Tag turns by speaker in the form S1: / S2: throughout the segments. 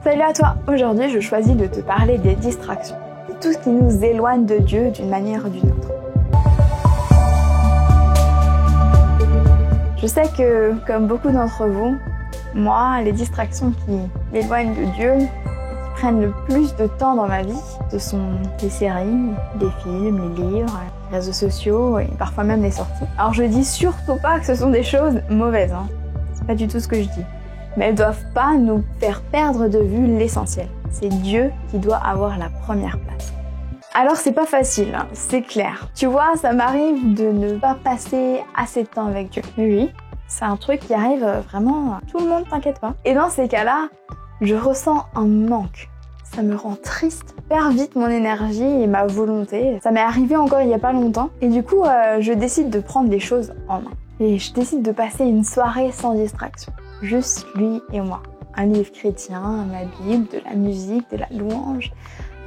S1: Salut à toi! Aujourd'hui, je choisis de te parler des distractions. Tout ce qui nous éloigne de Dieu d'une manière ou d'une autre. Je sais que, comme beaucoup d'entre vous, moi, les distractions qui m'éloignent de Dieu, qui prennent le plus de temps dans ma vie, ce sont les séries, les films, les livres, les réseaux sociaux et parfois même les sorties. Alors je dis surtout pas que ce sont des choses mauvaises, c'est pas du tout ce que je dis. Mais elles doivent pas nous faire perdre de vue l'essentiel. C'est Dieu qui doit avoir la première place. Alors c'est pas facile, c'est clair. Tu vois, ça m'arrive de ne pas passer assez de temps avec Dieu. Mais oui, c'est un truc qui arrive vraiment à tout le monde, t'inquiète pas. Et dans ces cas-là, je ressens un manque. Ça me rend triste, perd vite mon énergie et ma volonté. Ça m'est arrivé encore il y a pas longtemps. Et du coup, je décide de prendre les choses en main. Et je décide de passer une soirée sans distraction. Juste lui et moi. Un livre chrétien, ma Bible, de la musique, de la louange.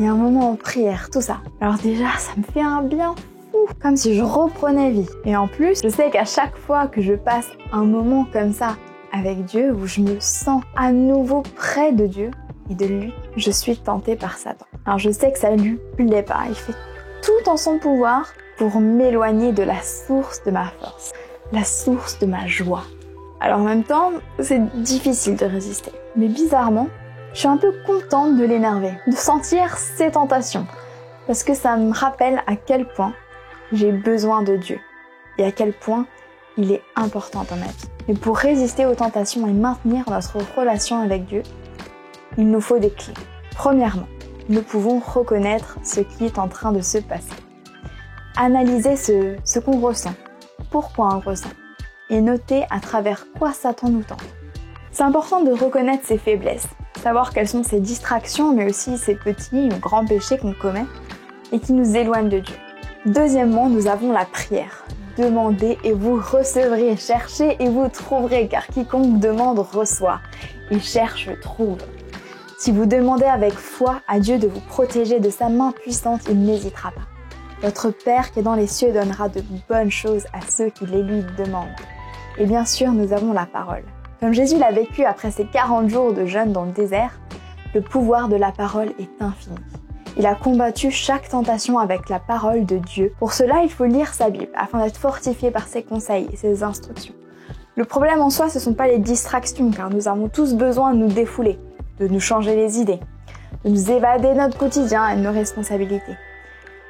S1: Et un moment en prière, tout ça. Alors déjà, ça me fait un bien fou, comme si je reprenais vie. Et en plus, je sais qu'à chaque fois que je passe un moment comme ça avec Dieu, où je me sens à nouveau près de Dieu et de lui, je suis tentée par Satan. Alors je sais que ça lui plaît pas, il fait tout en son pouvoir pour m'éloigner de la source de ma force, la source de ma joie. Alors en même temps, c'est difficile de résister. Mais bizarrement, je suis un peu contente de l'énerver, de sentir ses tentations. Parce que ça me rappelle à quel point j'ai besoin de Dieu. Et à quel point il est important dans ma vie. Et pour résister aux tentations et maintenir notre relation avec Dieu, il nous faut des clés. Premièrement, nous pouvons reconnaître ce qui est en train de se passer. Analyser ce qu'on ressent. Pourquoi on ressent. Et noter à travers quoi Satan nous tente. C'est important de reconnaître ses faiblesses, savoir quelles sont ses distractions, mais aussi ses petits ou grands péchés qu'on commet et qui nous éloignent de Dieu. Deuxièmement, nous avons la prière. Demandez et vous recevrez, cherchez et vous trouverez, car quiconque demande reçoit, et cherche trouve. Si vous demandez avec foi à Dieu de vous protéger de sa main puissante, il n'hésitera pas. Votre Père qui est dans les cieux donnera de bonnes choses à ceux qui les lui demandent. Et bien sûr, nous avons la parole. Comme Jésus l'a vécu après ses 40 jours de jeûne dans le désert, le pouvoir de la parole est infini. Il a combattu chaque tentation avec la parole de Dieu. Pour cela, il faut lire sa Bible, afin d'être fortifié par ses conseils et ses instructions. Le problème en soi, ce ne sont pas les distractions, car nous avons tous besoin de nous défouler, de nous changer les idées, de nous évader de notre quotidien et de nos responsabilités.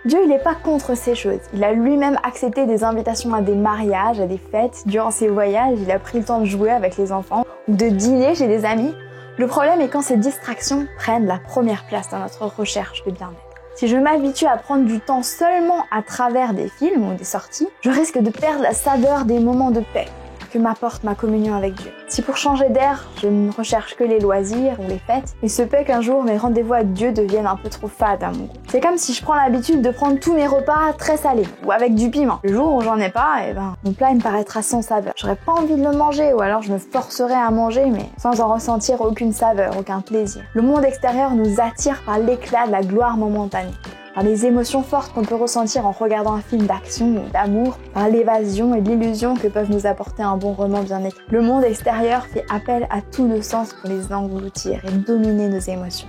S1: Dieu, il n'est pas contre ces choses. Il a lui-même accepté des invitations à des mariages, à des fêtes. Durant ses voyages, il a pris le temps de jouer avec les enfants ou de dîner chez des amis. Le problème est quand ces distractions prennent la première place dans notre recherche de bien-être. Si je m'habitue à prendre du temps seulement à travers des films ou des sorties, je risque de perdre la saveur des moments de paix que m'apporte ma communion avec Dieu. Si pour changer d'air, je ne recherche que les loisirs ou les fêtes, il se peut qu'un jour mes rendez-vous avec Dieu deviennent un peu trop fades à mon goût. C'est comme si je prends l'habitude de prendre tous mes repas très salés ou avec du piment. Le jour où j'en ai pas, mon plat il me paraîtra sans saveur. J'aurais pas envie de le manger ou alors je me forcerai à manger mais sans en ressentir aucune saveur, aucun plaisir. Le monde extérieur nous attire par l'éclat de la gloire momentanée, par les émotions fortes qu'on peut ressentir en regardant un film d'action ou d'amour, par l'évasion et l'illusion que peuvent nous apporter un bon roman bien écrit. Le monde extérieur fait appel à tous nos sens pour les engloutir et dominer nos émotions.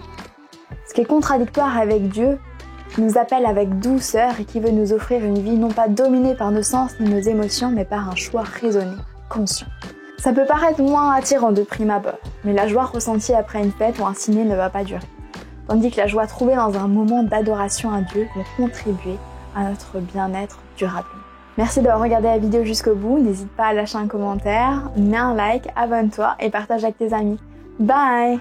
S1: Ce qui est contradictoire avec Dieu, qui nous appelle avec douceur et qui veut nous offrir une vie non pas dominée par nos sens ni nos émotions, mais par un choix raisonné, conscient. Ça peut paraître moins attirant de prime abord, mais la joie ressentie après une fête ou un ciné ne va pas durer. Tandis que la joie trouvée dans un moment d'adoration à Dieu va contribuer à notre bien-être durablement. Merci d'avoir regardé la vidéo jusqu'au bout, n'hésite pas à lâcher un commentaire, mets un like, abonne-toi et partage avec tes amis. Bye!